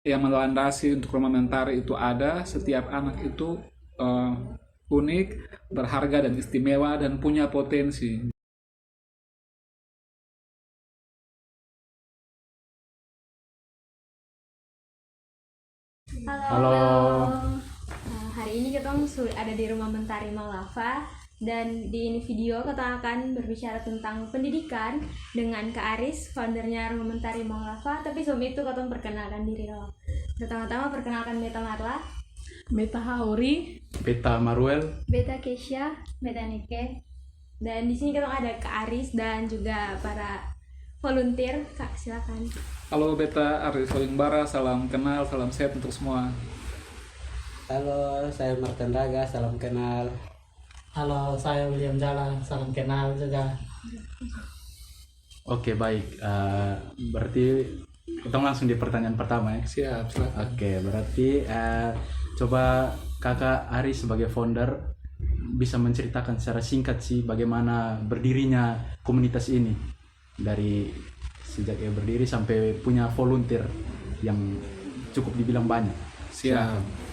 yang melandasi untuk rumah mentari itu ada. Setiap anak itu eh, unik, berharga dan istimewa dan punya potensi. Halo. Halo. Hari ini kita ada di Rumah Mentari Malava, dan di ini video kita akan berbicara tentang pendidikan dengan Kak Aris, foundernya Rumah Mentari Malava. Tapi sebelum itu kita perkenalkan diri dulu. Pertama-tama perkenalkan Beta Marla, Beta Hauri, Beta Maruel. Beta Keisha, Beta Nike. Dan di sini kita ada Kak Aris dan juga para volunteer. Kak, silakan. Halo Beta, Aris Solingbara, salam kenal, salam sehat untuk semua. Halo, saya Martin Raga, salam kenal. halo, saya William Jala, salam kenal juga. Oke, baik. Berarti kita langsung di pertanyaan pertama ya. Siap, silakan. Oke, berarti coba Kakak Ari sebagai founder bisa menceritakan secara singkat sih bagaimana berdirinya komunitas ini dari sejak berdiri sampai punya volunteer yang cukup dibilang banyak. Siap.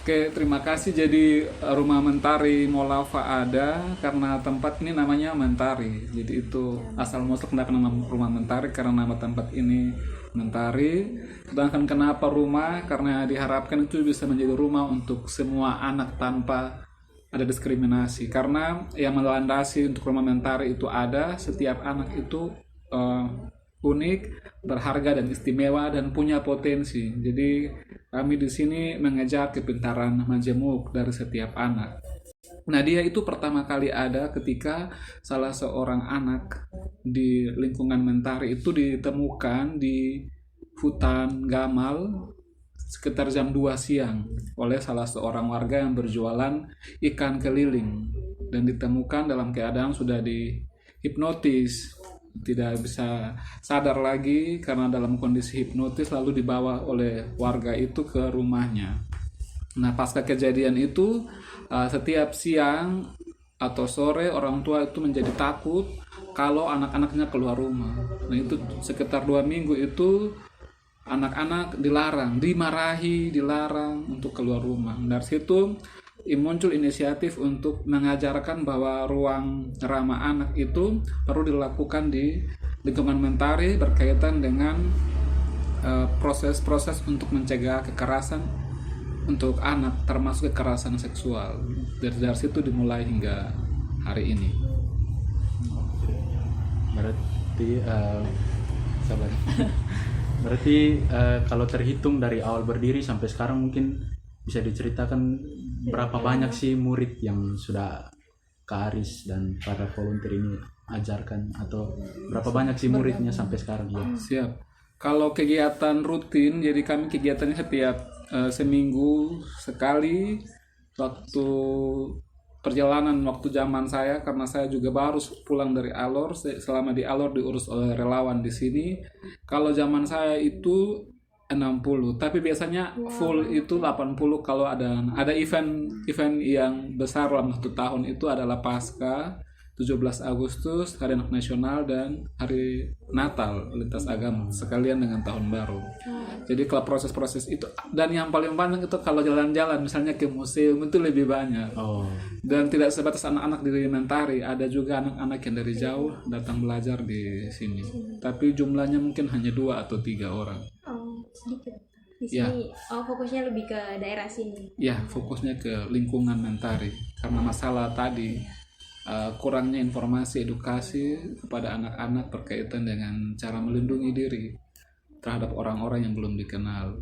Oke, terima kasih. Jadi Rumah Mentari Malava ada karena tempat ini namanya Mentari. Jadi itu asal muasal kenapa nama Rumah Mentari, karena nama tempat ini Mentari. Sedangkan kenapa rumah? Karena diharapkan itu bisa menjadi rumah untuk semua anak tanpa ada diskriminasi. Karena yang melandasi untuk Rumah Mentari itu ada, setiap anak itu unik, berharga dan istimewa dan punya potensi. Jadi kami di sini mengejar kepintaran majemuk dari setiap anak. Nah, dia itu pertama kali ada ketika salah seorang anak di lingkungan Mentari itu ditemukan di hutan Gamal sekitar jam 2 siang oleh salah seorang warga yang berjualan ikan keliling, dan ditemukan dalam keadaan sudah dihipnotis, tidak bisa sadar lagi karena dalam kondisi hipnotis, lalu dibawa oleh warga itu ke rumahnya. Nah, pasca kejadian itu setiap siang atau sore orang tua itu menjadi takut kalau anak-anaknya keluar rumah. Nah, itu sekitar 2 minggu itu anak-anak dilarang, dimarahi, dilarang untuk keluar rumah. Dari situ muncul inisiatif untuk mengajarkan bahwa ruang ramah anak itu perlu dilakukan di lingkungan Mentari berkaitan dengan proses-proses untuk mencegah kekerasan untuk anak, termasuk kekerasan seksual. Dari situ dimulai hingga hari ini. Berarti sabar. Berarti kalau terhitung dari awal berdiri sampai sekarang mungkin bisa diceritakan berapa banyak sih murid yang sudah Kak Aris dan para volunteer ini ajarkan, atau berapa banyak sih muridnya sampai sekarang ya? Siap. Kalau kegiatan rutin, jadi kami kegiatannya setiap seminggu sekali. Waktu perjalanan waktu zaman saya, karena saya juga baru pulang dari Alor, selama di Alor diurus oleh relawan di sini. Kalau zaman saya itu 60, tapi biasanya full itu 80 kalau ada event yang besar dalam satu tahun. Itu adalah Pasca 17 Agustus, Hari Anak Nasional, dan Hari Natal lintas agama sekalian dengan Tahun Baru. Jadi kalau proses-proses itu, dan yang paling banyak itu kalau jalan-jalan misalnya ke museum itu lebih banyak. Oh, Dan tidak sebatas anak-anak di Mentari, ada juga anak-anak yang dari jauh datang belajar di sini. Tapi jumlahnya mungkin hanya 2 atau 3 orang. Oh, sedikit. Di Ya. sini fokusnya lebih ke daerah sini. Ya, fokusnya ke lingkungan Mentari karena masalah tadi kurangnya informasi edukasi kepada anak-anak berkaitan dengan cara melindungi diri terhadap orang-orang yang belum dikenal.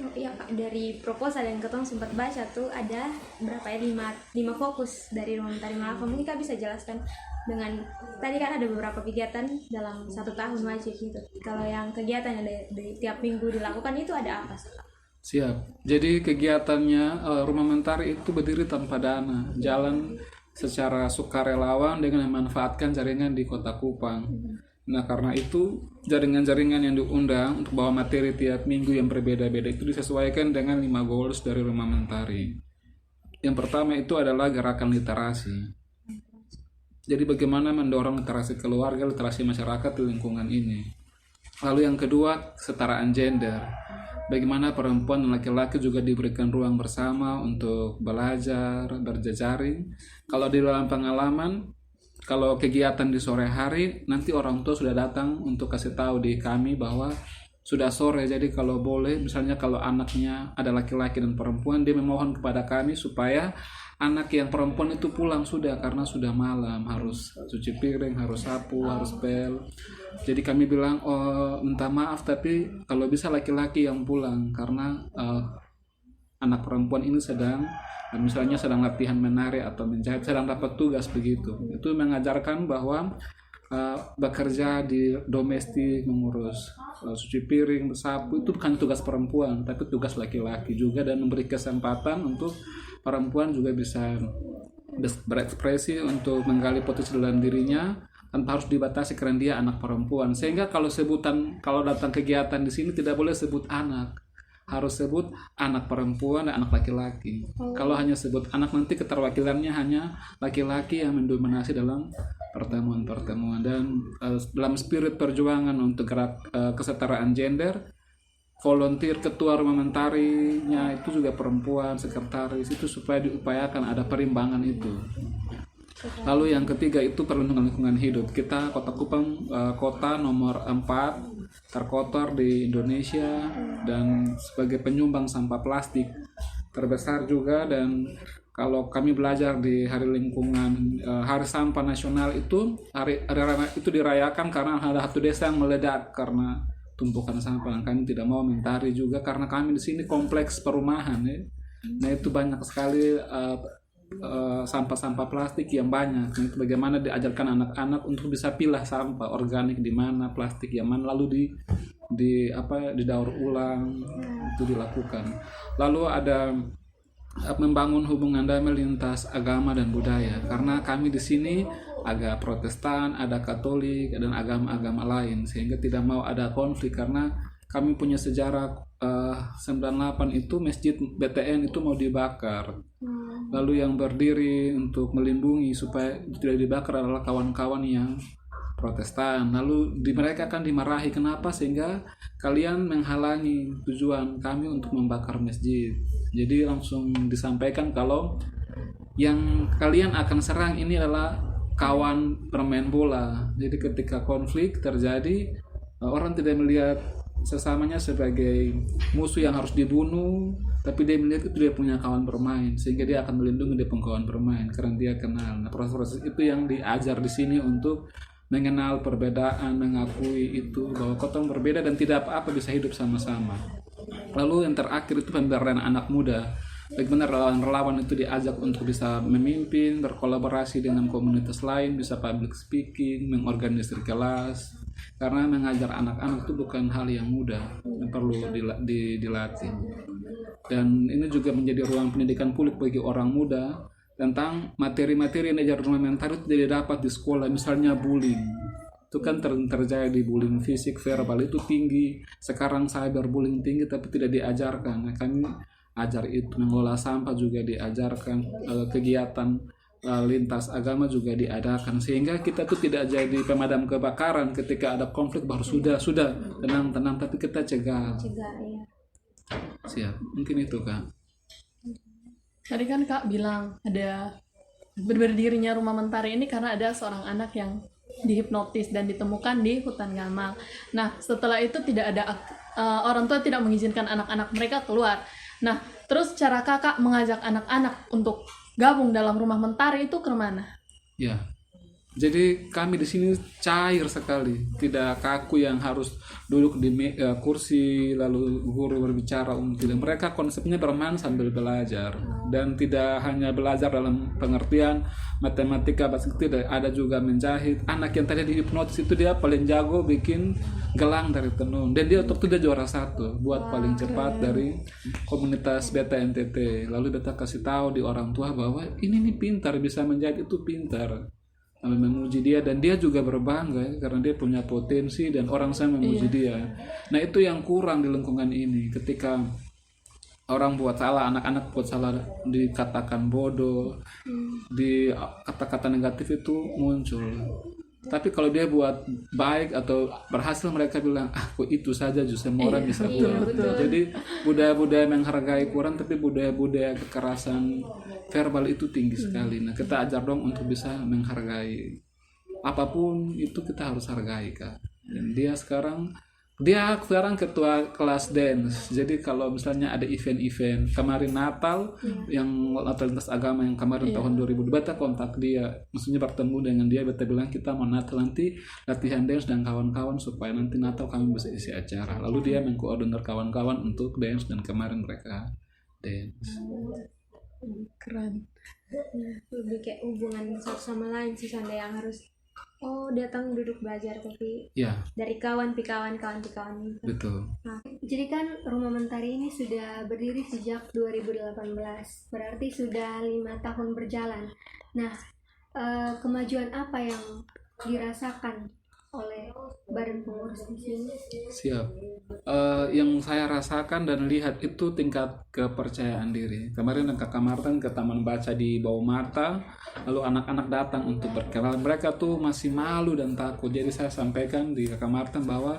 Oh iya Kak, dari proposal yang ketong sempat baca tuh ada berapa ya, 5 fokus dari Rumah Mentari Malava. Mungkin Kak bisa jelaskan dengan, tadi kan ada beberapa kegiatan dalam 1 tahun wajib gitu. Kalau yang kegiatan yang dari tiap minggu dilakukan itu ada apa sih Kak? Siap. Jadi kegiatannya Rumah Mentari itu berdiri tanpa dana, jalan secara sukarelawan dengan memanfaatkan jaringan di Kota Kupang. Nah, karena itu jaringan-jaringan yang diundang untuk bawa materi tiap minggu yang berbeda-beda itu disesuaikan dengan 5 goals dari Rumah Mentari. Yang pertama itu adalah gerakan literasi. Jadi bagaimana mendorong literasi keluarga, literasi masyarakat di lingkungan ini. Lalu yang kedua, kesetaraan gender. Bagaimana perempuan dan laki-laki juga diberikan ruang bersama untuk belajar, berjejaring. Kalau di dalam pengalaman, kalau kegiatan di sore hari, nanti orang tua sudah datang untuk kasih tahu di kami bahwa sudah sore. Jadi kalau boleh, misalnya kalau anaknya ada laki-laki dan perempuan, dia memohon kepada kami supaya anak yang perempuan itu pulang sudah, karena sudah malam, harus cuci piring, harus sapu, harus pel. Jadi kami bilang, oh minta maaf tapi kalau bisa laki-laki yang pulang, karena anak perempuan ini sedang misalnya sedang latihan menari atau menjahit, sedang dapat tugas begitu. Itu mengajarkan bahwa bekerja di domestik, mengurus cuci piring, sapu itu bukan tugas perempuan tapi tugas laki-laki juga, dan memberi kesempatan untuk perempuan juga bisa berekspresi untuk menggali potensi dalam dirinya tanpa harus dibatasi karena dia anak perempuan. Sehingga kalau datang kegiatan di sini tidak boleh sebut anak, harus sebut anak perempuan dan anak laki-laki. Kalau hanya sebut anak, nanti keterwakilannya hanya laki-laki yang mendominasi dalam pertemuan-pertemuan. Dan dalam spirit perjuangan untuk gerak kesetaraan gender, volunteer ketua rumah mentarinya itu juga perempuan, sekretaris, itu supaya diupayakan ada perimbangan itu. Lalu yang ketiga itu perlindungan lingkungan hidup. Kita Kota Kupang kota nomor 4 terkotor di Indonesia dan sebagai penyumbang sampah plastik terbesar juga. Dan kalau kami belajar di Hari Lingkungan, Hari Sampah Nasional itu hari itu dirayakan karena ada satu desa yang meledak karena tumpukan sampah. Kami tidak mau mentari juga karena kami di sini kompleks perumahan ya. Nah itu banyak sekali sampah-sampah plastik yang banyak. Nah, itu bagaimana diajarkan anak-anak untuk bisa pilah sampah organik di mana, plastik yang mana, lalu didaur ulang, itu dilakukan. Lalu ada membangun hubungan damai lintas agama dan budaya, karena kami di sini agak Protestan, ada Katolik dan agama-agama lain, sehingga tidak mau ada konflik karena kami punya sejarah 98 itu masjid BTN itu mau dibakar. Lalu yang berdiri untuk melindungi supaya tidak dibakar adalah kawan-kawan yang Protestan. Lalu mereka akan dimarahi, kenapa sehingga kalian menghalangi tujuan kami untuk membakar masjid. Jadi langsung disampaikan kalau yang kalian akan serang ini adalah kawan permain bola. Jadi ketika konflik terjadi, orang tidak melihat sesamanya sebagai musuh yang harus dibunuh, tapi dia melihat itu dia punya kawan bermain, sehingga dia akan melindungi dia kawan bermain karena dia kenal. Nah, proses-proses itu yang diajar di sini untuk mengenal perbedaan, mengakui itu bahwa kota berbeda dan tidak apa-apa bisa hidup sama-sama. Lalu yang terakhir itu pemberdayaan anak muda. Bagaimana relawan-relawan itu diajak untuk bisa memimpin, berkolaborasi dengan komunitas lain, bisa public speaking, mengorganisir kelas. Karena mengajar anak-anak itu bukan hal yang mudah, yang perlu dilatih. Dan ini juga menjadi ruang pendidikan publik bagi orang muda tentang materi-materi yang diajar rumah mental itu tidak dapat di sekolah, misalnya bullying. Itu kan terjadi bullying fisik, verbal itu tinggi. Sekarang cyberbullying tinggi tapi tidak diajarkan. Nah, kami ajar itu, mengelola sampah juga diajarkan, kegiatan lintas agama juga diadakan, sehingga kita tuh tidak jadi pemadam kebakaran ketika ada konflik baru sudah tenang tapi kita cegah ya. Siap, mungkin itu Kak. Tadi kan Kak bilang ada berdirinya Rumah Mentari ini karena ada seorang anak yang dihipnotis dan ditemukan di hutan Gamal. Nah setelah itu tidak ada orang tua tidak mengizinkan anak-anak mereka keluar. Nah terus cara Kakak mengajak anak-anak untuk gabung dalam Rumah Mentari itu ke mana? Ya, jadi kami di sini cair sekali, tidak kaku yang harus duduk di kursi lalu guru berbicara. Tidak, mereka konsepnya bermain sambil belajar dan tidak hanya belajar dalam pengertian matematika, bahasa tidak, ada juga menjahit. Anak yang tadi dihipnotis itu dia paling jago bikin gelang dari tenun dan dia waktu itu dia juara 1 buat paling cepat dari komunitas Beta NTT. Lalu Beta kasih tahu di orang tua bahwa ini nih pintar, bisa menjahit itu pintar. Lalu memuji dia dan dia juga berbangga ya, karena dia punya potensi dan orang saya memuji dia. Nah itu yang kurang di lingkungan ini, ketika orang buat salah, anak-anak buat salah, dikatakan bodoh, di kata-kata negatif itu muncul. Tapi kalau dia buat baik atau berhasil, mereka bilang kok itu saja justru orang bisa buat. Jadi budaya-budaya menghargai Quran, tapi budaya-budaya kekerasan verbal itu tinggi sekali. Nah, kita ajar dong untuk bisa menghargai apapun itu, kita harus hargai, Kak. Dan dia sekarang ketua kelas dance. Jadi kalau misalnya ada event-event kemarin Natal, yang Natal lintas agama yang kemarin tahun 2000, beta kontak dia, maksudnya bertemu dengan dia, beta bilang kita mau Natal nanti latihan dance dan kawan-kawan supaya nanti Natal kami bisa isi acara. Lalu dia mengkoordinir kawan-kawan untuk dance, dan kemarin mereka dance. Keren. Lebih kayak hubungan satu sama lain sih, Sanda, yang harus datang duduk belajar, tapi Ya, dari kawan pi kawan gitu. betul. Nah, jadi kan Rumah Mentari ini sudah berdiri sejak 2018, berarti sudah 5 tahun berjalan. Nah, kemajuan apa yang dirasakan oleh badan pengurus di sini? Siap. Yang saya rasakan dan lihat itu tingkat kepercayaan diri. Kemarin Kakak Martin ke Taman Baca di Bawah Mata, lalu anak-anak datang untuk berkenalan. Mereka tuh masih malu dan takut. Jadi saya sampaikan di Kakak Martin bahwa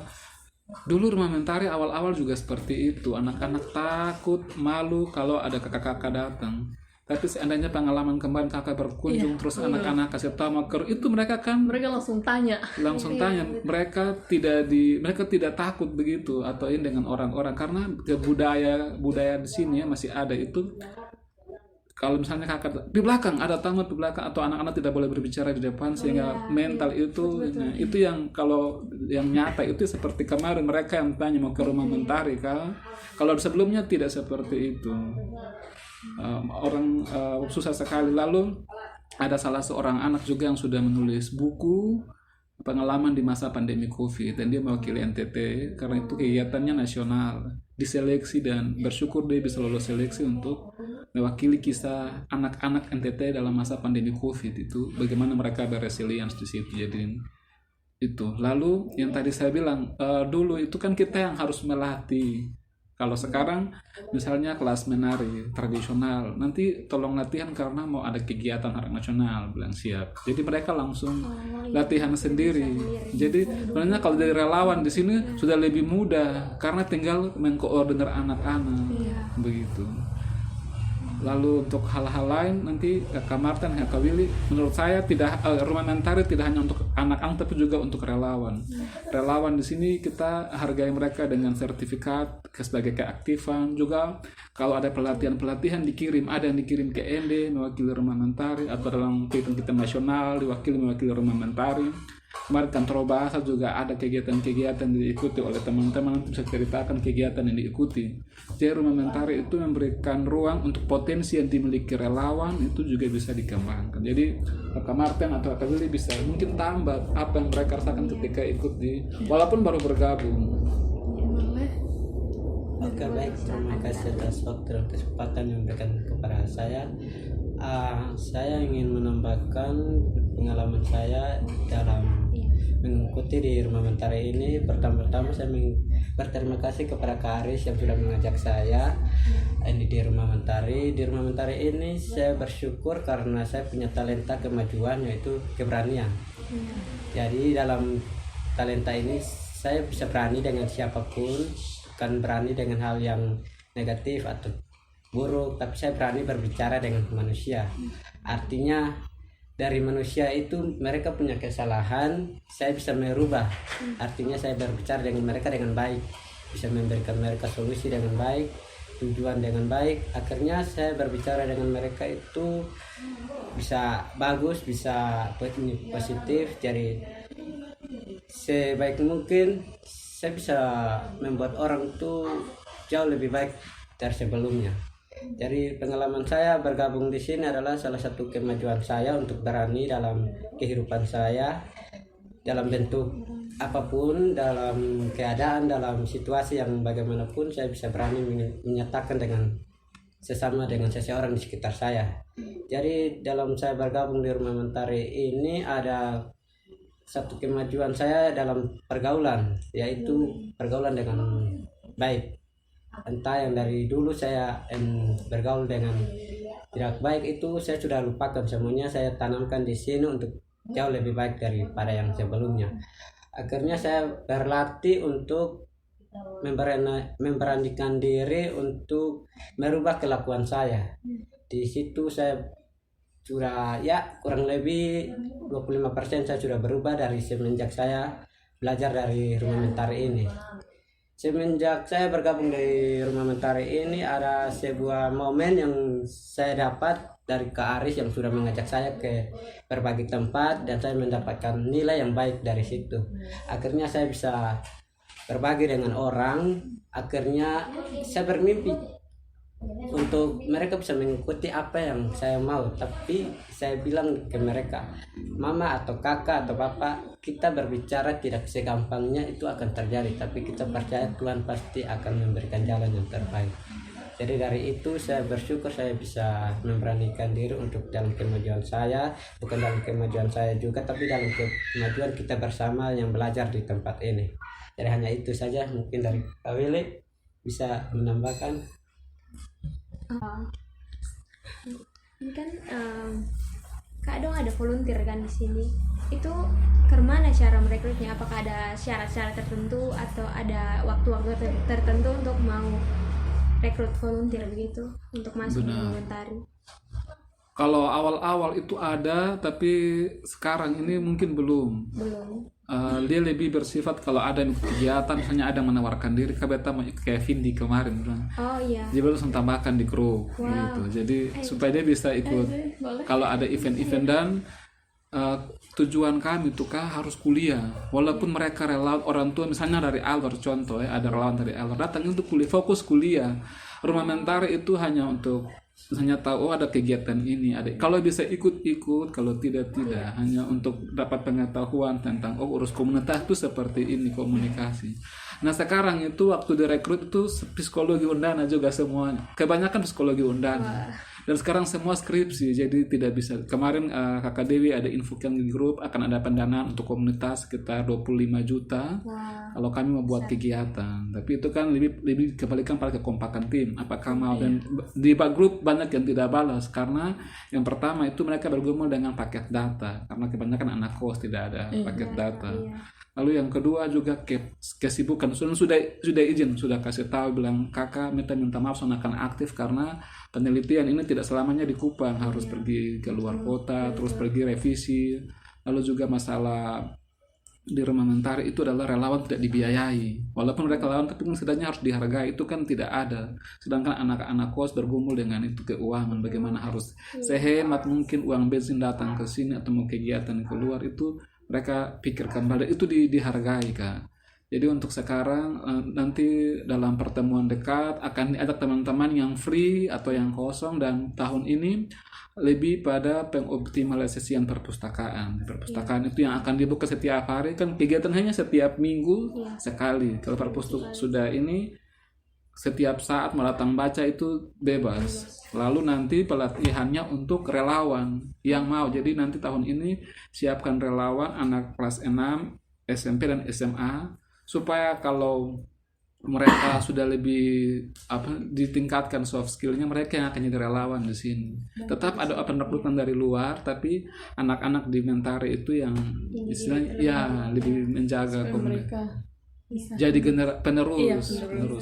dulu Rumah Mentari awal-awal juga seperti itu. Anak-anak takut, malu kalau ada kakak-kakak datang. Tapi seandainya pengalaman kemarin kakak berkunjung, terus anak-anak kasih tahu maker, itu mereka langsung tanya. Mereka tidak takut begitu atau ini dengan orang-orang, karena budaya di sini ya masih ada itu. Kalau misalnya kakak di belakang ada tamu di belakang, atau anak-anak tidak boleh berbicara di depan, sehingga mental itu, nah, itu yang kalau yang nyata itu seperti kemarin mereka yang tanya mau ke Rumah Mentari kah? Kalau sebelumnya tidak seperti itu. Orang susah sekali. Lalu ada salah seorang anak juga yang sudah menulis buku pengalaman di masa pandemi COVID, dan dia mewakili NTT karena itu kegiatannya nasional, diseleksi, dan bersyukur dia bisa lolos seleksi untuk mewakili kisah anak-anak NTT dalam masa pandemi COVID itu, bagaimana mereka beresilience di situ. Jadi itu. Lalu yang tadi saya bilang, dulu itu kan kita yang harus melatih. Kalau sekarang misalnya kelas menari tradisional, nanti tolong latihan karena mau ada kegiatan hari nasional, bilang siap. Jadi mereka langsung latihan sendiri. Jadi sebenarnya kalau dari relawan di sini sudah lebih mudah karena tinggal mengkoordinir anak-anak, begitu. Lalu untuk hal-hal lain nanti Kak Martin, Kak Willy, menurut saya tidak Rumah Mentari tidak hanya untuk anak-anak tapi juga untuk relawan. Relawan di sini kita hargai mereka dengan sertifikat sebagai keaktifan. Juga kalau ada pelatihan dikirim, ada yang dikirim ke ND mewakili Rumah Mentari, atau dalam kegiatan nasional mewakili Rumah Mentari. Kemarin kantor bahasa juga ada kegiatan-kegiatan yang diikuti oleh teman-teman, nanti bisa ceritakan kegiatan yang diikuti. Jadi Rumah Mentari itu memberikan ruang untuk potensi yang dimiliki relawan itu juga bisa dikembangkan. Jadi Kak Martin atau Kak Willy bisa mungkin tambah apa yang mereka rasakan ketika ikut walaupun baru bergabung. Oke, baik, terima kasih atas waktu dan kesempatan yang diberikan kepada saya. Saya ingin menambahkan pengalaman saya dalam mengikuti di Rumah Mentari ini. Pertama-tama saya berterima kasih kepada Kak Aris yang sudah mengajak saya ini di Rumah Mentari. Di Rumah Mentari ini saya bersyukur karena saya punya talenta kemajuan, yaitu keberanian. Jadi dalam talenta ini saya bisa berani dengan siapapun, bukan berani dengan hal yang negatif atau buruk, tapi saya berani berbicara dengan manusia. Artinya dari manusia itu mereka punya kesalahan, saya bisa merubah. Artinya saya berbicara dengan mereka dengan baik, bisa memberikan mereka solusi dengan baik, tujuan dengan baik. Akhirnya saya berbicara dengan mereka itu bisa bagus, bisa positif. Jadi sebaik mungkin saya bisa membuat orang itu jauh lebih baik dari sebelumnya. Jadi pengalaman saya bergabung di sini adalah salah satu kemajuan saya untuk berani dalam kehidupan saya, dalam bentuk apapun, dalam keadaan, dalam situasi yang bagaimanapun saya bisa berani menyatakan dengan sesama dengan seseorang di sekitar saya. Jadi dalam saya bergabung di Rumah Mentari ini ada satu kemajuan saya dalam pergaulan, yaitu pergaulan dengan baik. Entah yang dari dulu saya bergaul dengan tidak baik itu saya sudah lupakan semuanya, saya tanamkan di sini untuk jauh lebih baik daripada yang sebelumnya. Akhirnya saya berlatih untuk memberanikan diri untuk merubah kelakuan saya. Di situ saya sudah ya kurang lebih 25% saya sudah berubah dari semenjak saya belajar dari Rumah Mentari ini. Semenjak saya bergabung di Rumah Mentari ini ada sebuah momen yang saya dapat dari Kak Aris yang sudah mengajak saya ke berbagai tempat dan saya mendapatkan nilai yang baik dari situ. Akhirnya saya bisa berbagi dengan orang, akhirnya saya bermimpi untuk mereka bisa mengikuti apa yang saya mau, tapi saya bilang ke mereka, mama atau kakak atau papa, kita berbicara tidak segampangnya itu akan terjadi, tapi kita percaya Tuhan pasti akan memberikan jalan yang terbaik. Jadi dari itu saya bersyukur saya bisa memberanikan diri untuk dalam kemajuan saya, bukan dalam kemajuan saya juga, tapi dalam kemajuan kita bersama yang belajar di tempat ini. Jadi hanya itu saja mungkin dari Kak Willy bisa menambahkan. Ini kan Kak Dong ada volunteer kan di sini. Itu kemana cara merekrutnya? Apakah ada syarat-syarat tertentu atau ada waktu-waktu tertentu untuk mau rekrut volunteer begitu untuk masuk di Mentari? Kalau awal-awal itu ada, tapi sekarang ini mungkin belum. Dia lebih bersifat kalau ada kegiatan, misalnya ada menawarkan diri, kabeta mau kayak Vindi kemarin bilang. Oh iya. Dia langsung tambahkan di grup gitu. Jadi supaya dia bisa ikut kalau ada event-event dan tujuan kami itu harus kuliah. Walaupun mereka relawan orang tua, misalnya dari Alor contoh ya, ada relawan dari Alor datang untuk kuliah, fokus kuliah. Rumah Mentari itu hanya untuk hanya tahu ada kegiatan ini, ada kalau bisa ikut, kalau tidak hanya untuk dapat pengetahuan tentang urus komunitas itu seperti ini komunikasi. Nah sekarang itu waktu direkrut itu psikologi undana juga semuanya, kebanyakan psikologi undana. Dan sekarang semua skripsi, jadi tidak bisa. Kemarin Kakak Dewi ada infokan di grup akan ada pendanaan untuk komunitas sekitar 25 juta. Kalau kami membuat kegiatan, tapi itu kan lebih kebalikan pada kekompakan tim. Apakah mau dan di grup banyak yang tidak balas karena yang pertama itu mereka bergumul dengan paket data karena kebanyakan anak kos tidak ada paket data. Lalu yang kedua juga kesibukan sudah izin, sudah kasih tahu bilang kakak minta maaf soalnya akan aktif karena penelitian ini tidak selamanya di Kupang, harus pergi ke luar kota, terus pergi revisi. Lalu juga masalah di Rumah Mentari itu adalah relawan tidak dibiayai, walaupun mereka relawan tapi setidaknya harus dihargai, itu kan tidak ada. Sedangkan anak-anak kos bergumul dengan itu keuangan, bagaimana harus sehemat mungkin uang bensin datang ke sini atau mau kegiatan keluar itu mereka pikirkan pada itu dihargai Kak. Jadi untuk sekarang nanti dalam pertemuan dekat akan diajak teman-teman yang free atau yang kosong, dan tahun ini lebih pada pengoptimalisasian perpustakaan. Perpustakaan itu yang akan dibuka setiap hari, kan kegiatan hanya setiap minggu sekali. Kalau perpustakaan sudah ini setiap saat mau datang baca itu bebas. Lalu nanti pelatihannya untuk relawan yang mau. Jadi nanti tahun ini siapkan relawan anak kelas 6, SMP dan SMA supaya kalau mereka sudah lebih ditingkatkan soft skillnya, mereka yang akan jadi relawan di sini. Tetap ada perekrutan dari luar, tapi anak-anak di Mentari itu yang istilahnya lebih menjaga komunitas. Jadi penerus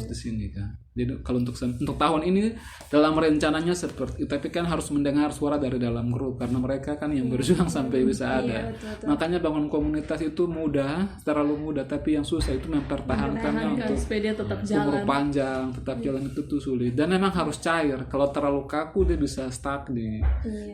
di sini kan. Jadi kalau untuk tahun ini dalam rencananya seperti, tapi kan harus mendengar suara dari dalam grup karena mereka kan yang berjuang sampai bisa ada. Makanya bangun komunitas itu terlalu mudah, tapi yang susah itu mempertahankannya untuk supaya dia tetap umur jalan. panjang, tetap jalan itu tuh sulit. Dan memang harus cair. Kalau terlalu kaku dia bisa stuck di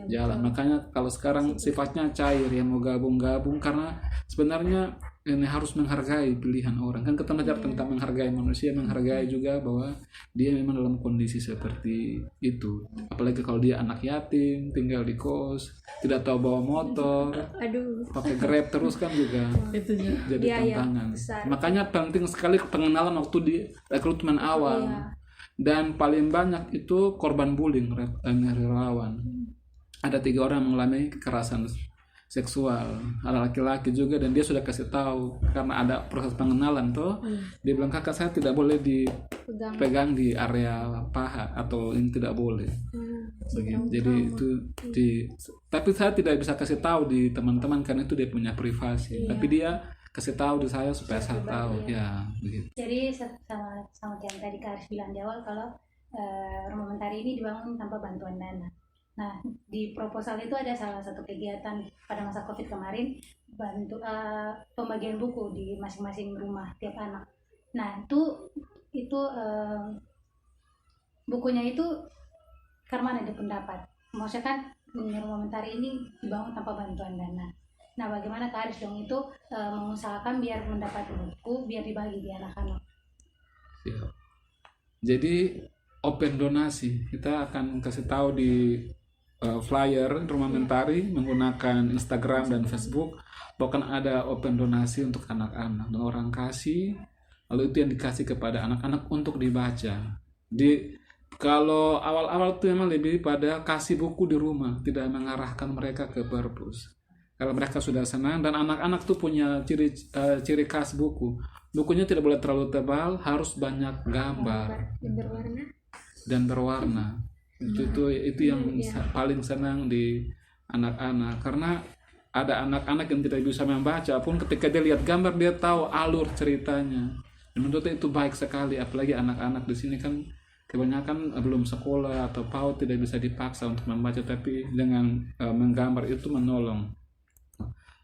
jalan. Makanya kalau sekarang sifatnya cair, ya mau gabung karena sebenarnya ini harus menghargai pilihan orang. Kan kita belajar tentang menghargai manusia, menghargai juga bahwa dia memang dalam kondisi seperti itu. Apalagi kalau dia anak yatim, tinggal di kos, tidak tahu bawa motor, pakai Grab terus kan juga jadi tantangan. Makanya penting sekali pengenalan waktu di rekrutmen awal. Dan paling banyak itu korban bullying relawan. Ada 3 orang mengalami kekerasan seksual, ada laki-laki juga, dan dia sudah kasih tahu karena ada proses pengenalan tuh. Dia bilang, kakak saya tidak boleh dipegang di area paha atau ini tidak boleh. Begitu. Jadi itu tapi saya tidak bisa kasih tahu di teman-teman karena itu dia punya privasi. Tapi dia kasih tahu di saya supaya saya tahu ya begitu. Jadi sama yang tadi Kak Aris bilang di awal kalau rumah mentari ini dibangun tanpa bantuan dana. Nah, di proposal itu ada salah satu kegiatan pada masa Covid kemarin, bantu pembagian buku di masing-masing rumah tiap anak. Nah, itu bukunya itu karena ada pendapat. Maksudnya kan rumah mentari ini dibangun tanpa bantuan dana. Nah, bagaimana Kak Aris dong itu mengusahakan biar mendapat buku, biar dibagi di anak-anak? Ya. Jadi open donasi, kita akan kasih tahu di flyer rumah mentari menggunakan Instagram dan Facebook bahkan ada open donasi untuk anak-anak dan orang kasih, lalu itu yang dikasih kepada anak-anak untuk dibaca. Kalau awal-awal itu memang lebih pada kasih buku di rumah, tidak mengarahkan mereka ke perpus. Kalau mereka sudah senang, dan anak-anak tuh punya ciri khas bukunya tidak boleh terlalu tebal, harus banyak gambar dan berwarna. Itu yang paling senang di anak-anak, karena ada anak-anak yang tidak bisa membaca pun ketika dia lihat gambar dia tahu alur ceritanya. Dan menurut itu baik sekali, apalagi anak-anak di sini kan kebanyakan belum sekolah atau PAUD, tidak bisa dipaksa untuk membaca, tapi dengan menggambar itu menolong.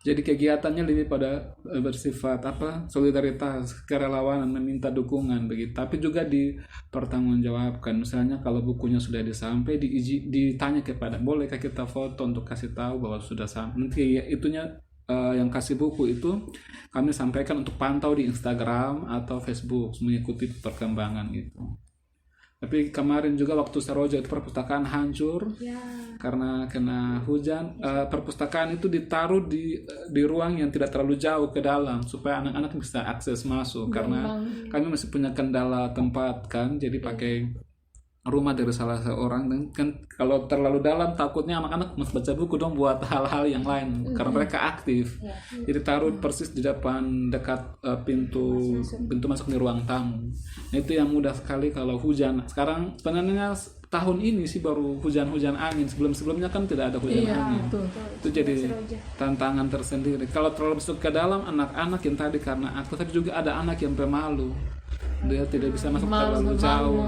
Jadi kegiatannya lebih pada bersifat solidaritas, kerelawanan, meminta dukungan begitu. Tapi juga dipertanggungjawabkan. Misalnya kalau bukunya sudah disampai, ditanya kepada, bolehkah kita foto untuk kasih tahu bahwa sudah sampai. Nanti itunya yang kasih buku itu kami sampaikan untuk pantau di Instagram atau Facebook, mengikuti perkembangan itu. Tapi kemarin juga waktu Saroja itu perpustakaan hancur karena kena hujan. Perpustakaan itu ditaruh di ruang yang tidak terlalu jauh ke dalam supaya anak-anak bisa akses masuk, karena kami masih punya kendala tempat kan, jadi pakai rumah dari salah seorang, dan kan kalau terlalu dalam takutnya anak-anak baca buku dong buat hal-hal yang lain karena mereka aktif. Jadi taruh persis di depan dekat pintu masuk di ruang tamu. Nah, itu yang mudah sekali kalau hujan. Sekarang sebenarnya tahun ini sih baru hujan angin, sebelumnya kan tidak ada hujan angin. Itu jadi tantangan tersendiri. Kalau terlalu masuk ke dalam, anak-anak yang tadi karena aku tadi juga ada anak yang pemalu, dia tidak bisa masuk terlalu jauh.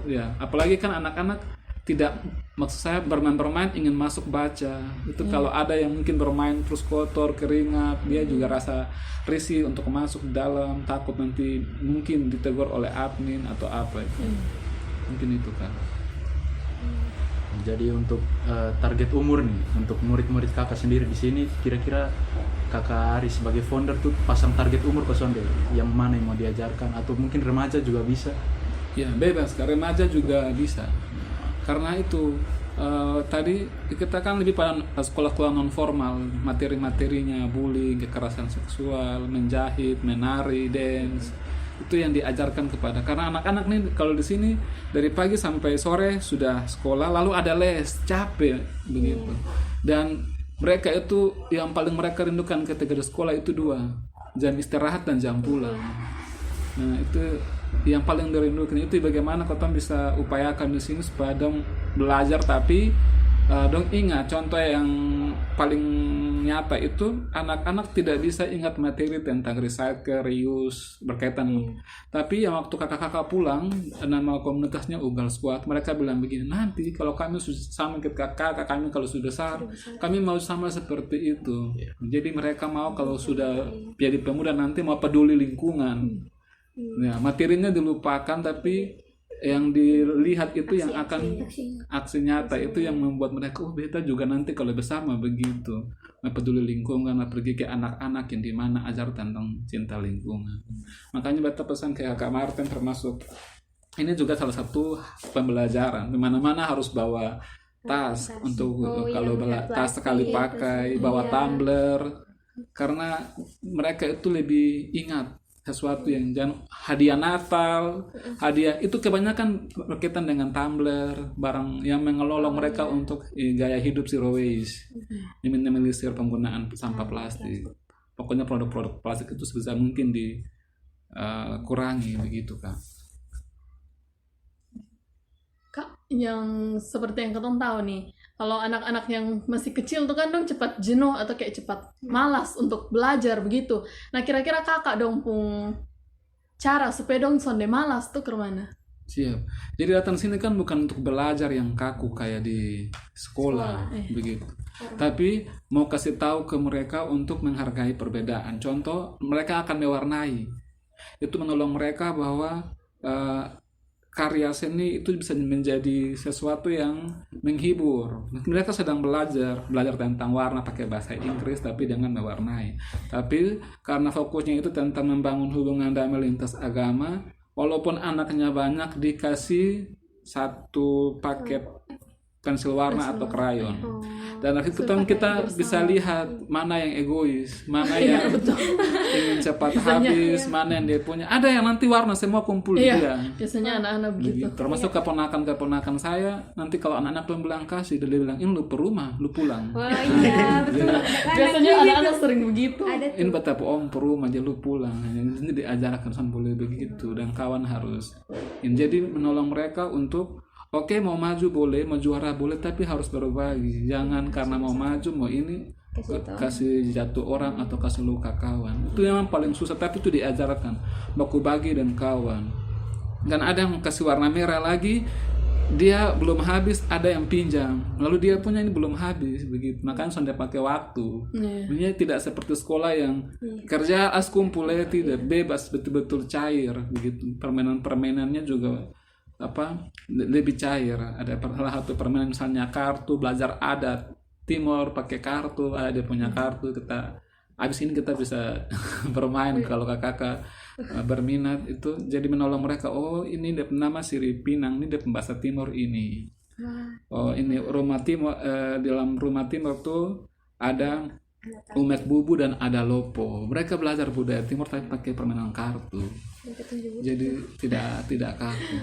Ya, apalagi kan anak-anak tidak, maksud saya bermain ingin masuk baca. Itu kalau ada yang mungkin bermain terus kotor, keringat, dia juga rasa risih untuk masuk dalam, takut nanti mungkin ditegur oleh admin atau apa itu. Mungkin itu kan. Jadi untuk target umur nih, untuk murid-murid kakak sendiri di sini, kira-kira kakak Aris sebagai founder tuh pasang target umur ke sonde, yang mana yang mau diajarkan, atau mungkin remaja juga bisa? Ya bebas, ke remaja juga bisa. Karena itu tadi kita kan lebih pada sekolah-sekolah non formal, materi-materinya bullying, kekerasan seksual, menjahit, menari, dance, itu yang diajarkan kepada, karena anak-anak nih kalau di sini dari pagi sampai sore sudah sekolah, lalu ada les, capek begitu. Dan mereka itu yang paling mereka rindukan ketika di sekolah itu dua, jam istirahat dan jam pulang. Nah, itu yang paling dirindukan. Itu bagaimana kota bisa upayakan di sini supaya dong belajar, tapi dong ingat contoh yang paling nyata itu anak-anak tidak bisa ingat materi tentang recycle, reuse berkaitan. Tapi yang waktu kakak-kakak pulang, nama komunitasnya Ugal Squad, mereka bilang begini, nanti kalau kami sama kakak kami kalau sudah besar, kami mau sama seperti itu. Jadi mereka mau kalau sudah jadi pemuda nanti mau peduli lingkungan. Ya, materinya dilupakan, tapi yang dilihat itu yang akan aksi nyata, itu yang membuat mereka beta juga nanti kalau besar mah begitu, peduli lingkungan, pergi ke anak-anak yang dimana ajar tentang cinta lingkungan. Makanya beta pesan ke Kak Martin, termasuk ini juga salah satu pembelajaran, dimana-mana harus bawa tas untuk kalau tas sekali pakai, bawa tumbler, karena mereka itu lebih ingat sesuatu yang jangan hadiah Natal, hadiah itu kebanyakan berkaitan dengan tumbler, barang yang mengelolong mereka untuk gaya hidup zero waste, minimalisir penggunaan sampah plastik. Pokoknya produk-produk plastik itu sebisa mungkin dikurangi begitu Kak. Kak, yang seperti yang ketong tahu nih, kalau anak-anak yang masih kecil tuh kan dong cepat jenuh atau kayak cepat malas untuk belajar begitu. Nah, kira-kira kakak dong pun cara supaya dong sonde malas tuh ke mana? Siap. Jadi datang sini kan bukan untuk belajar yang kaku kayak di sekolah begitu. Tapi mau kasih tahu ke mereka untuk menghargai perbedaan. Contoh, mereka akan mewarnai. Itu menolong mereka bahwa karya seni itu bisa menjadi sesuatu yang menghibur. Mereka sedang belajar tentang warna pakai bahasa Inggris tapi dengan mewarnai. Tapi karena fokusnya itu tentang membangun hubungan damai lintas agama, walaupun anaknya banyak dikasih satu paket pensil warna atau krayon. Dan dari situ kan kita bisa lihat mana yang egois, mana yang ingin cepat habis, mana yang dia punya. Ada yang nanti warna semua kumpul dia. Biasanya anak-anak begitu. Termasuk keponakan saya, nanti kalau anak-anak belum bilang kasih, dia bilang ini lu perumah, lu pulang. Wah iya betul. Biasanya anak-anak sering begitu. Ini betapa om perumah aja lu pulang. Ini diajarkan boleh begitu dan kawan harus. Jadi menolong mereka untuk oke, mau maju boleh, mau juara boleh, tapi harus berbagi. Jangan karena mau maju, mau ini kasih jatuh orang atau kasih luka kawan. Itu yang paling susah, tapi itu diajarkan. Baku bagi dan kawan. Dan ada yang kasih warna merah lagi, dia belum habis, ada yang pinjam. Lalu dia punya ini belum habis, begitu. Makanya sudah pakai waktu. Ini tidak seperti sekolah yang kerja kumpul tidak bebas, betul-betul cair, begitu. Permainan-permainannya juga lebih cair. Ada salah satu permainan misalnya kartu, belajar adat Timor pakai kartu, ada dia punya kartu, kita abis ini kita bisa bermain kalau kakak berminat itu. Jadi menolong mereka, oh ini dia nama Sirip Pinang, ini dia bahasa Timor ini. Oh ini rumah Timor, dalam rumah Timor tuh ada umek bubu dan ada lopo. Mereka belajar budaya Timor tapi pakai permainan kartu. Jadi tidak kaku.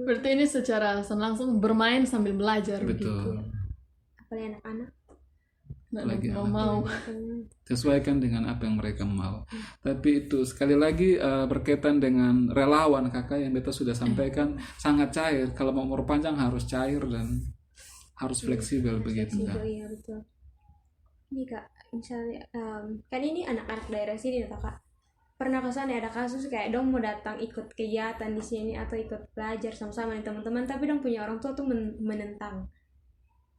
Berarti ini secara langsung bermain sambil belajar. Betul. Begitu. Apalagi anak-anak. Lagi mau. Sesuaikan dengan apa yang mereka mau. Tapi itu sekali lagi berkaitan dengan relawan kakak yang beta sudah sampaikan sangat cair. Kalau mau umur panjang harus cair dan harus fleksibel begitu kan. Iya betul. Ini kak, misalnya kan ini anak-anak daerah sini ya kak. Pernah kesannya ada kasus kayak dong mau datang ikut kegiatan di sini atau ikut belajar sama-sama nih teman-teman, tapi dong punya orang tua tuh menentang.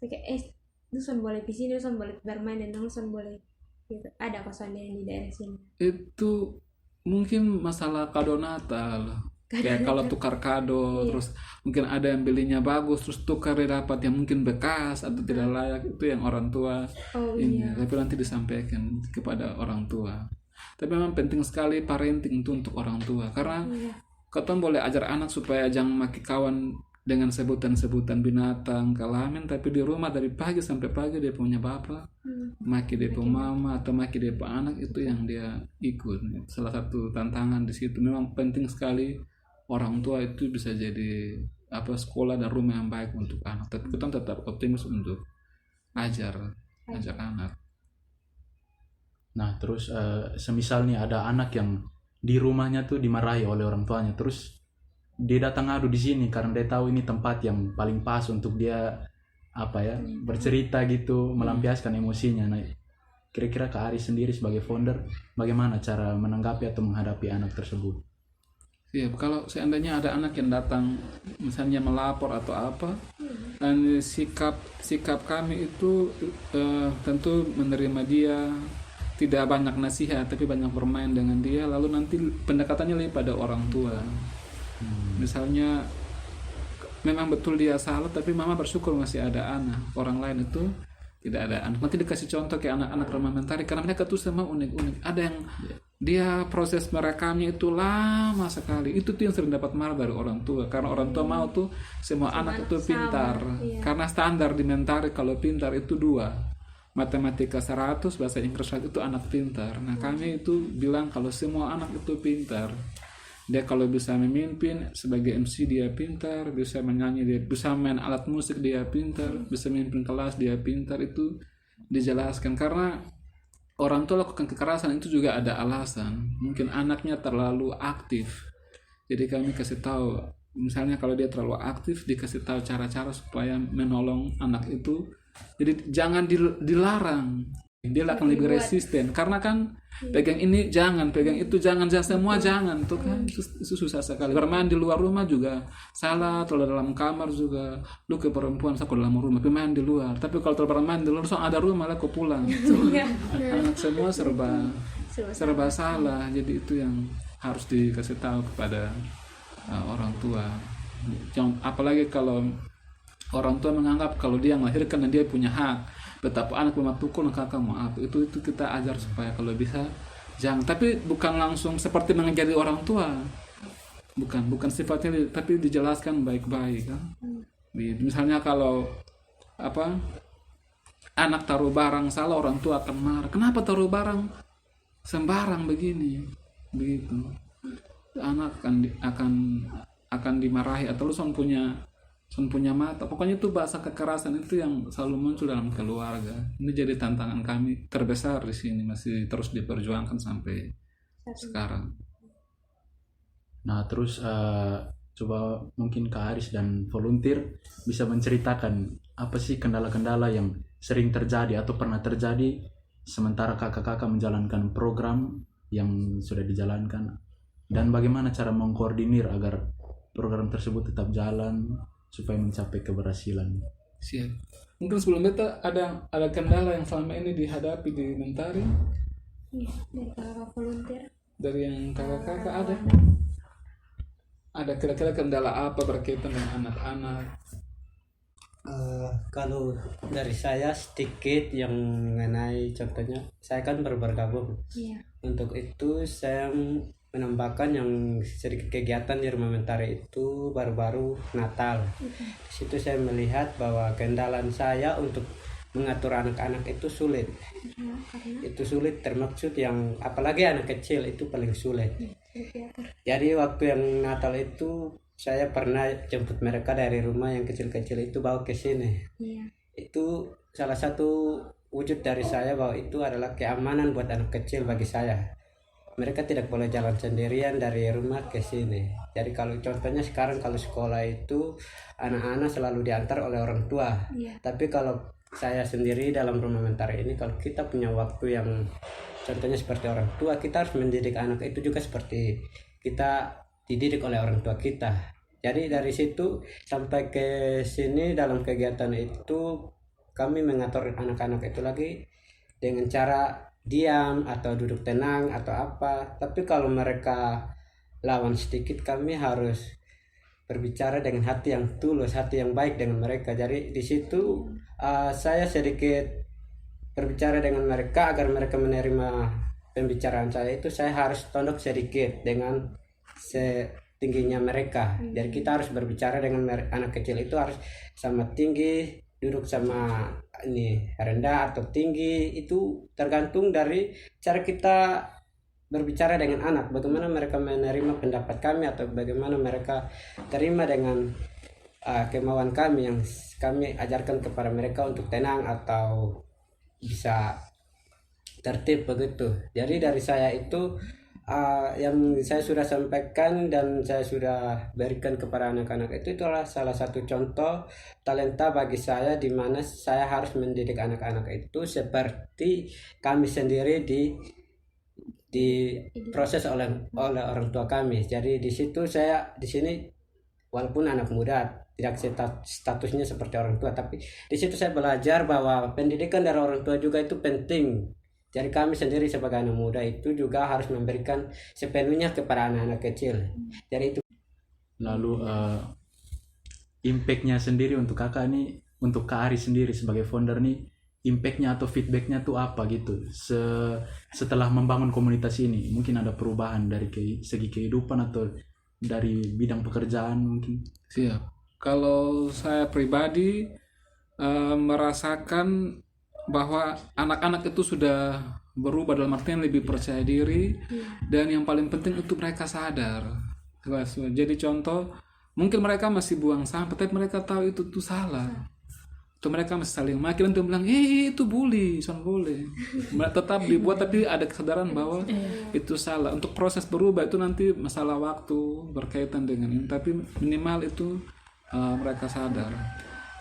Kayak lu son boleh di sini, lu son boleh bermain dan lu son boleh gitu. Ada kesannya di daerah sini. Itu mungkin masalah kado Natal. Kayak kalau tukar kado, terus mungkin ada yang belinya bagus, terus tukar dia dapat yang mungkin bekas atau tidak layak, itu yang orang tua ini. Tapi nanti disampaikan kepada orang tua. Tapi memang penting sekali parenting itu untuk orang tua, karena ketong boleh ajar anak supaya jangan maki kawan dengan sebutan-sebutan binatang, kelamin, tapi di rumah dari pagi sampai pagi dia punya bapak, maki dia punya mama atau maki dia punya anak, itu yang dia ikut. Salah satu tantangan di situ. Memang penting sekali orang tua itu bisa jadi sekolah dan rumah yang baik untuk anak. Tapi kita tetap optimis untuk ajak anak. Nah terus semisal nih ada anak yang di rumahnya tuh dimarahi oleh orang tuanya, terus dia datang ngadu di sini karena dia tahu ini tempat yang paling pas untuk dia bercerita gitu, melampiaskan emosinya. Nah kira-kira Kak Ari sendiri sebagai founder bagaimana cara menanggapi atau menghadapi anak tersebut? Iya, kalau seandainya ada anak yang datang misalnya melapor atau apa, dan sikap kami itu tentu menerima dia, tidak banyak nasihat tapi banyak bermain dengan dia, lalu nanti pendekatannya lebih pada orang tua. Misalnya memang betul dia salah tapi mama bersyukur masih ada anak, orang lain itu tidak ada anak. Nanti dikasih contoh kayak anak-anak rumah mentari, karena mereka tuh semua unik-unik. Ada yang dia proses merekamnya itu lama sekali. Itu tuh yang sering dapat marah dari orang tua, karena orang tua mau tuh semua anak itu pintar. Karena standar di mentari kalau pintar itu 2, matematika 100, bahasa Inggris 100 itu anak pintar. Nah kami itu bilang kalau semua anak itu pintar. Dia kalau bisa memimpin sebagai MC dia pintar, bisa menyanyi dia, bisa main alat musik dia pintar, bisa memimpin kelas dia pintar, itu dijelaskan. Karena orang tua lakukan kekerasan itu juga ada alasan. Mungkin anaknya terlalu aktif. Jadi kami kasih tahu, misalnya kalau dia terlalu aktif, dikasih tahu cara-cara supaya menolong anak itu. Jadi jangan dilarang. Dia akan lebih resisten. Karena kan pegang ini jangan, pegang itu jangan semua jangan. Itu kan itu susah sekali. Bermain di luar rumah juga salah. Kalau dalam kamar juga, lu ke perempuan saya dalam rumah, bermain di luar. Tapi kalau bermain di luar, so ada rumah lah kau pulang. Anak semua serba salah. Jadi itu yang harus dikasih tahu kepada orang tua. Apalagi kalau orang tua menganggap kalau dia melahirkan dan dia punya hak, betapa anak mematukan kakak mau apa, itu kita ajar supaya kalau bisa jangan. Tapi bukan langsung seperti menjadi orang tua, bukan sifatnya, tapi dijelaskan baik-baik kan. Misalnya kalau anak taruh barang salah, orang tua akan marah, kenapa taruh barang sembarang begini, begitu. Anak akan dimarahi, atau lu punya mata. Pokoknya itu bahasa kekerasan itu yang selalu muncul dalam keluarga. Ini jadi tantangan kami terbesar di sini, masih terus diperjuangkan sampai sekarang. Nah terus coba mungkin Kak Aris dan volunteer bisa menceritakan apa sih kendala-kendala yang sering terjadi atau pernah terjadi sementara kakak-kakak menjalankan program yang sudah dijalankan, dan bagaimana cara mengkoordinir agar program tersebut tetap jalan supaya mencapai keberhasilan. Siap. Mungkin sebelum itu ada kendala yang selama ini dihadapi di Mentari? Iya, dari kakak volunteer. Dari yang kakak-kakak ada? Ada kira-kira kendala apa berkaitan dengan anak-anak? Kalau dari saya sedikit yang mengenai, contohnya saya kan baru bergabung. Iya. Untuk itu saya menambahkan yang sedikit kegiatan di rumah Mentari itu baru-baru Natal. Di situ saya melihat bahwa kendala saya untuk mengatur anak-anak itu sulit. Itu sulit, termaksud yang apalagi anak kecil itu paling sulit. Jadi waktu yang Natal itu saya pernah jemput mereka dari rumah yang kecil-kecil itu bawa ke sini. Itu salah satu wujud dari saya bahwa itu adalah keamanan buat anak kecil bagi saya. Mereka tidak boleh jalan sendirian dari rumah ke sini. Jadi kalau contohnya sekarang kalau sekolah itu anak-anak selalu diantar oleh orang tua. Tapi kalau saya sendiri dalam rumah Mentari ini, kalau kita punya waktu yang contohnya seperti orang tua, kita harus mendidik anak itu juga seperti kita dididik oleh orang tua kita. Jadi dari situ sampai ke sini dalam kegiatan itu kami mengatur anak-anak itu lagi dengan cara diam atau duduk tenang atau apa. Tapi kalau mereka lawan sedikit, kami harus berbicara dengan hati yang tulus, hati yang baik dengan mereka. Jadi di situ saya sedikit berbicara dengan mereka agar mereka menerima pembicaraan saya itu. Saya harus tunduk sedikit dengan setingginya mereka. Jadi kita harus berbicara dengan anak kecil itu harus sama tinggi, duduk sama ini rendah atau tinggi, itu tergantung dari cara kita berbicara dengan anak, bagaimana mereka menerima pendapat kami atau bagaimana mereka terima dengan kemauan kami yang kami ajarkan kepada mereka untuk tenang atau bisa tertib begitu. Jadi dari saya itu yang saya sudah sampaikan dan saya sudah berikan kepada anak-anak itu adalah salah satu contoh talenta bagi saya, di mana saya harus mendidik anak-anak itu seperti kami sendiri di proses oleh orang tua kami. Jadi di situ saya di sini walaupun anak muda tidak statusnya seperti orang tua, tapi di situ saya belajar bahwa pendidikan dari orang tua juga itu penting. Jadi kami sendiri sebagai anak muda itu juga harus memberikan sepenuhnya kepada anak-anak kecil. Jadi itu. Lalu impactnya sendiri untuk kakak nih, untuk Kak Ari sendiri sebagai founder nih, impactnya atau feedbacknya tuh apa gitu setelah membangun komunitas ini? Mungkin ada perubahan dari segi kehidupan atau dari bidang pekerjaan mungkin? Siap. Kalau saya pribadi merasakan bahwa anak-anak itu sudah berubah dalam artian lebih percaya diri, dan yang paling penting itu mereka sadar. Jadi contoh, mungkin mereka masih buang sampah tapi mereka tahu itu tuh salah. Itu mereka masih saling maki dan bilang, itu bully, jangan boleh. Tetap dibuat tapi ada kesadaran bahwa itu salah. Untuk proses berubah itu nanti masalah waktu berkaitan dengan ini, tapi minimal itu mereka sadar.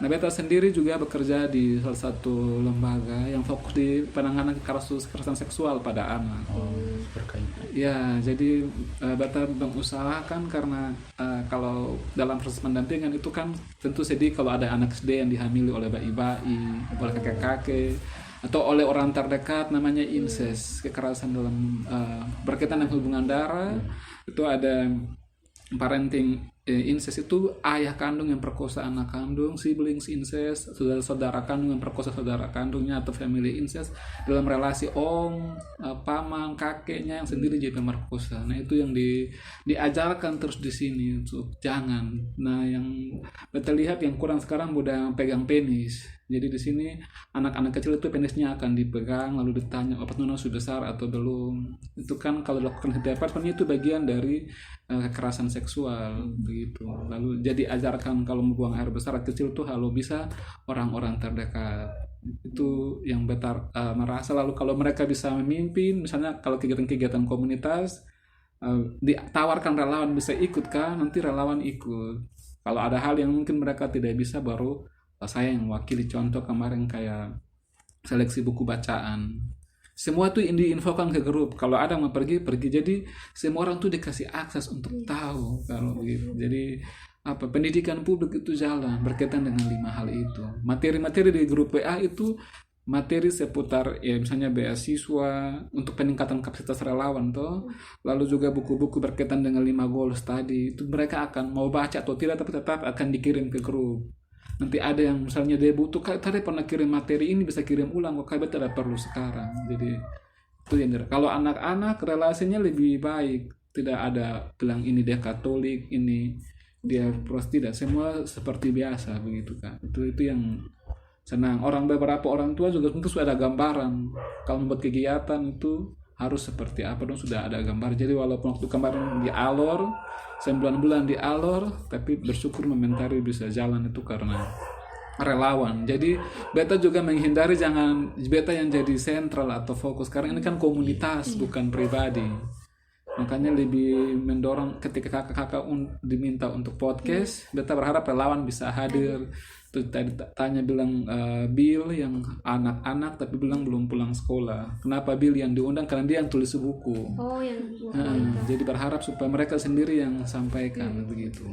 Nah, beta sendiri juga bekerja di salah satu lembaga yang fokus di penanganan kasus kekerasan seksual pada anak. Berkaitan. Ya, jadi beta mengusahakan karena kalau dalam proses pendampingan itu kan tentu sedih kalau ada anak SD yang dihamili oleh bayi-bayi, oleh kakek-kakek, atau oleh orang terdekat, namanya incest, kekerasan dalam berkaitan dengan hubungan darah. Itu ada parenting incest, itu ayah kandung yang perkosa anak kandung, siblings incest, saudara kandung yang perkosa saudara kandungnya, atau family incest dalam relasi om, paman, kakeknya yang sendiri jadi pemerkosa. Nah, itu yang diajarkan terus di sini untuk jangan. Nah, yang kita lihat yang kurang sekarang udah pegang penis. Jadi di sini anak-anak kecil itu penisnya akan dipegang lalu ditanya obat nuno sudah besar atau belum. Itu kan kalau dilakukan setiap hari itu bagian dari kekerasan seksual begitu. Lalu jadi ajarkan kalau membuang air besar kecil tuh kalau bisa orang-orang terdekat. Itu yang betar merasa. Lalu kalau mereka bisa memimpin, misalnya kalau kegiatan-kegiatan komunitas ditawarkan relawan bisa ikut kan, nanti relawan ikut. Kalau ada hal yang mungkin mereka tidak bisa, baru saya yang wakili. Contoh kemarin kayak seleksi buku bacaan, semua tuh diinfokan ke grup, kalau ada mau pergi. Jadi semua orang tuh dikasih akses untuk tahu kalau begitu. Jadi pendidikan publik itu jalan berkaitan dengan 5 hal itu. Materi-materi di grup WA itu materi seputar ya misalnya beasiswa untuk peningkatan kapasitas relawan toh, lalu juga buku-buku berkaitan dengan 5 goals tadi. Itu mereka akan mau baca atau tidak, tapi tetap akan dikirim ke grup. Nanti ada yang misalnya dia butuh, tadi pernah kirim materi ini, bisa kirim ulang, kok kayak tidak perlu sekarang. Jadi itu yang kalau anak-anak relasinya lebih baik, tidak ada bilang ini dia Katolik, ini dia Protestan, tidak, semua seperti biasa begitu kan. Itu yang senang. Beberapa orang tua juga tentu sudah ada gambaran kalau membuat kegiatan itu harus seperti apa dong, sudah ada gambar. Jadi walaupun waktu kemarin di Alor 9 bulan di Alor, tapi bersyukur Mentari bisa jalan itu karena relawan. Jadi beta juga menghindari jangan beta yang jadi sentral atau fokus, karena ini kan komunitas bukan pribadi. Makanya lebih mendorong ketika kakak-kakak diminta untuk podcast, beta berharap relawan bisa hadir. Tuh tadi tanya bilang Bill yang anak-anak tapi bilang belum pulang sekolah. Kenapa Bill yang diundang? Karena dia yang tulis buku. Oh, yang Jadi berharap supaya mereka sendiri yang sampaikan begitu.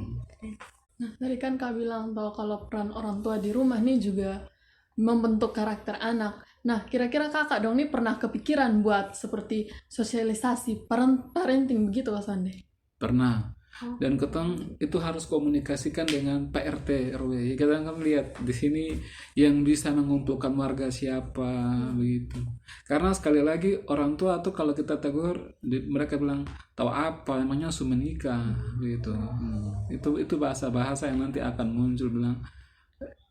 Nah, tadi kan Kak bilang bahwa kalau peran orang tua di rumah nih juga membentuk karakter anak. Nah, kira-kira kakak dong nih pernah kepikiran buat seperti sosialisasi parenting begitu Kak Sande? Pernah. Dan ketong itu harus komunikasikan dengan PRT RW. Kita kan lihat di sini yang bisa mengumpulkan warga siapa begitu. Karena sekali lagi orang tua tuh kalau kita tegur mereka bilang tahu apa namanya menikah gitu. Itu bahasa-bahasa yang nanti akan muncul bilang.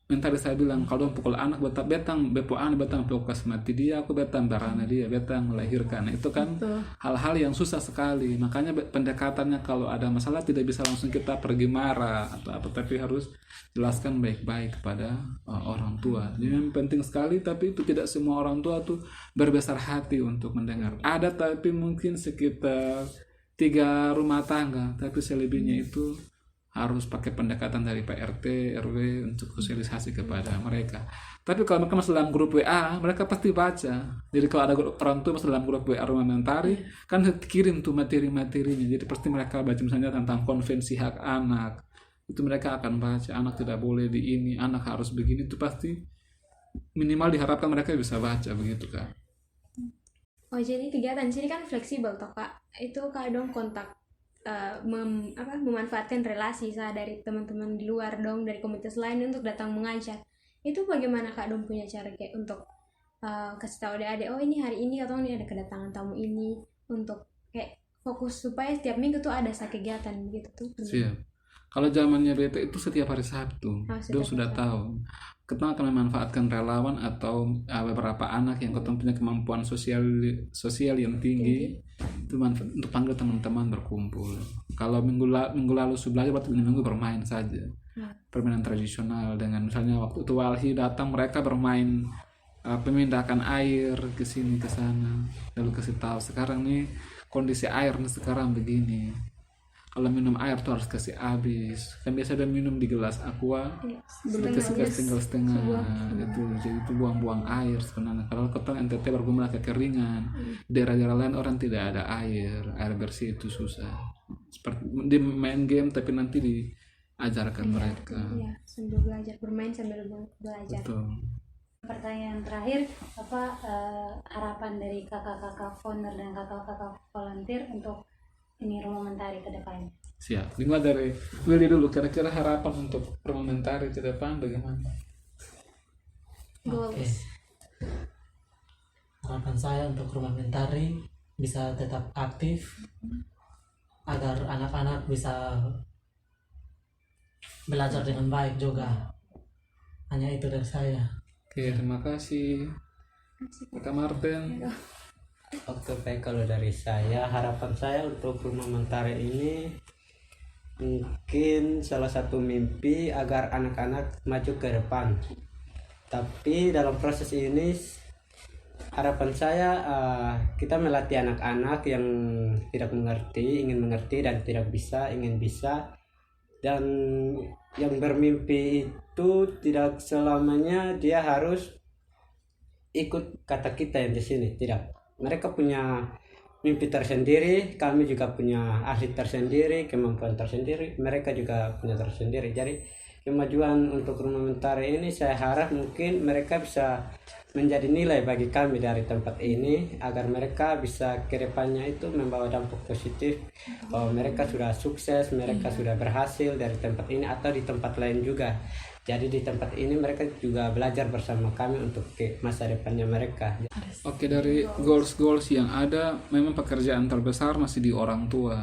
Mentari saya bilang kalau pukul anak betang bepoan betang fokus mati dia, aku betang barana dia, betang melahirkan. Itu kan hal-hal yang susah sekali. Makanya pendekatannya kalau ada masalah tidak bisa langsung kita pergi marah atau apa, tapi harus jelaskan baik-baik kepada orang tua. Jadi yang penting sekali, tapi itu tidak semua orang tua tuh berbesar hati untuk mendengar. Ada tapi mungkin sekitar 3 rumah tangga, tapi selebihnya itu harus pakai pendekatan dari PRT, RW untuk sosialisasi kepada mereka. Tapi kalau mereka masuk dalam grup WA, mereka pasti baca. Jadi kalau ada orang tua masuk dalam grup WA Rumah Mentari, kan kirim tuh materi-materinya. Jadi pasti mereka baca misalnya tentang konvensi hak anak. Itu mereka akan baca, anak tidak boleh di ini, anak harus begini. Itu pasti minimal diharapkan mereka bisa baca begitu kan. Oh, jadi kegiatan sini kan fleksibel toh Kak. Itu Kak dong kontak memanfaatkan relasi dari teman-teman di luar dong, dari komunitas lain untuk datang mengajar. Itu bagaimana Kak dong punya cara kayak untuk kasih tahu adik-adik, oh ini hari ini atau ini ada kedatangan tamu ini, untuk kayak fokus supaya setiap minggu tuh ada kegiatan gitu tuh. Siap. Kalau zamannya beta itu setiap hari Sabtu, dong sudah tahu. kita akan memanfaatkan relawan atau beberapa anak yang kita punya kemampuan sosial yang tinggi itu untuk panggil teman-teman berkumpul. Kalau minggu lalu belajar, berarti minggu bermain saja permainan tradisional. Dengan misalnya waktu itu Walhi datang, mereka bermain pemindahkan air ke sini ke sana, lalu kasih tahu sekarang nih kondisi air nih sekarang begini, kalau minum air tuh harus kasih habis, kan biasa dia minum di gelas aqua dikasih setengah itu, jadi itu buang-buang air sebenarnya. Kalau kota NTT bergumlah kekeringan, daerah-daerah lain orang tidak ada air bersih itu susah, seperti di main game tapi nanti diajarkan mereka. Iya, sambil belajar, bermain sambil belajar. Betul. Pertanyaan terakhir, apa harapan dari kakak-kakak founder dan kakak-kakak volunteer untuk ini Rumah Mentari ke depannya? Siap. Dimulai dari Willy dulu, kira-kira harapan untuk Rumah Mentari ke depan bagaimana? Oke. Harapan saya untuk Rumah Mentari bisa tetap aktif agar anak-anak bisa belajar dengan baik juga. Hanya itu dari saya. Oke, terima kasih Kak Martin. Oke, baik, kalau dari saya, harapan saya untuk Rumah Mentari ini mungkin salah satu mimpi agar anak-anak maju ke depan. Tapi dalam proses ini harapan saya kita melatih anak-anak yang tidak mengerti, ingin mengerti dan tidak bisa, ingin bisa. Dan yang bermimpi itu tidak selamanya dia harus ikut kata kita yang di sini, tidak. Mereka punya mimpi tersendiri, kami juga punya ahli tersendiri, kemampuan tersendiri, mereka juga punya tersendiri. Jadi kemajuan untuk Rumah Mentari ini saya harap mungkin mereka bisa menjadi nilai bagi kami dari tempat ini, agar mereka bisa ke depannya itu membawa dampak positif bahwa mereka sudah sukses, mereka sudah berhasil dari tempat ini atau di tempat lain juga. Jadi di tempat ini mereka juga belajar bersama kami untuk ke masa depannya mereka. Oke, dari goals yang ada, memang pekerjaan terbesar masih di orang tua.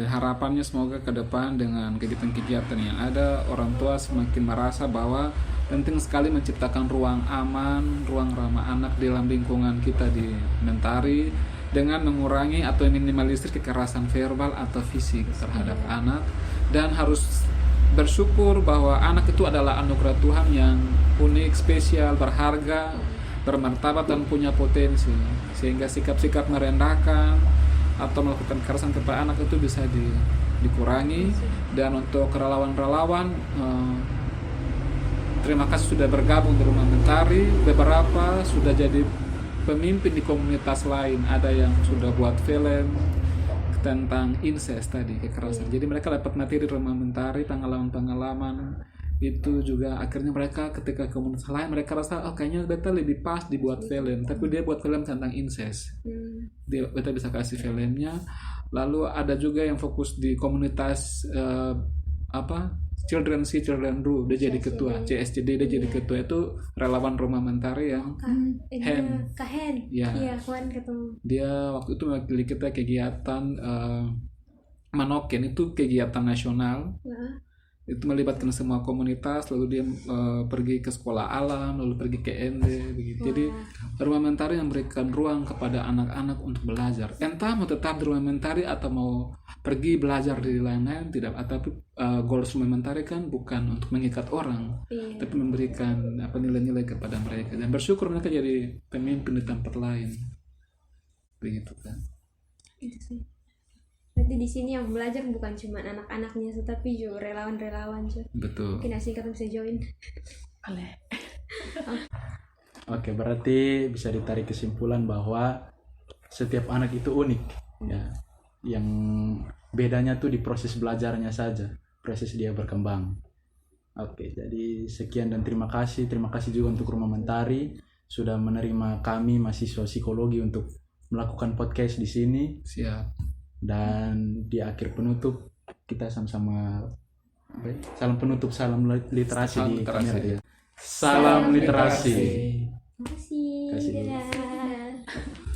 Harapannya semoga ke depan dengan kegiatan-kegiatan yang ada, orang tua semakin merasa bahwa penting sekali menciptakan ruang aman, ruang ramah anak dalam lingkungan kita di Mentari, dengan mengurangi atau minimalisir kekerasan verbal atau fisik terhadap anak, dan harus bersyukur bahwa anak itu adalah anugerah Tuhan yang unik, spesial, berharga, bermartabat dan punya potensi, sehingga sikap-sikap merendahkan atau melakukan kekerasan kepada anak itu bisa dikurangi. Dan untuk relawan-relawan, terima kasih sudah bergabung di Rumah Mentari. Beberapa sudah jadi pemimpin di komunitas lain, ada yang sudah buat film tentang incest tadi, kekerasan. Jadi mereka dapat materi Rumah Mentari, pengalaman-pengalaman itu juga. Akhirnya mereka ketika komunitas lain mereka rasa kayaknya beta lebih pas dibuat film, tapi dia buat film tentang incest. Beta bisa kasih filmnya. Lalu ada juga yang fokus di komunitas Children See Children Do, dia jadi ketua CSCD, dia jadi ketua. Itu relawan Rumah Mentari yang Kak Hen. Iya, kawan ketemu. Dia waktu itu mewakili kita kegiatan Manoken, itu kegiatan nasional. Itu melibatkan semua komunitas, lalu dia pergi ke sekolah alam, lalu pergi ke ND begitu. Jadi Rumah Mentari yang memberikan ruang kepada anak-anak untuk belajar. Entah mau tetap di Rumah Mentari atau mau pergi belajar di lain-lain, tidak. Tapi goals Rumah Mentari kan bukan untuk mengikat orang, tapi memberikan nilai-nilai kepada mereka, dan bersyukur mereka jadi pemimpin di tempat lain. Begitu kan. Itu sih. Berarti di sini yang belajar bukan cuma anak-anaknya, tetapi juga relawan-relawan. Betul. Mungkin asing kita bisa join. Boleh. Oke, berarti bisa ditarik kesimpulan bahwa setiap anak itu unik, ya. Yang bedanya tuh di proses belajarnya saja, proses dia berkembang. Oke, jadi sekian dan terima kasih juga untuk Rumah Mentari sudah menerima kami mahasiswa psikologi untuk melakukan podcast di sini. Siap. Dan di akhir penutup kita sama-sama salam penutup, salam literasi di kamera dia. Salam literasi. Terima kasih. Kasih. Dadah.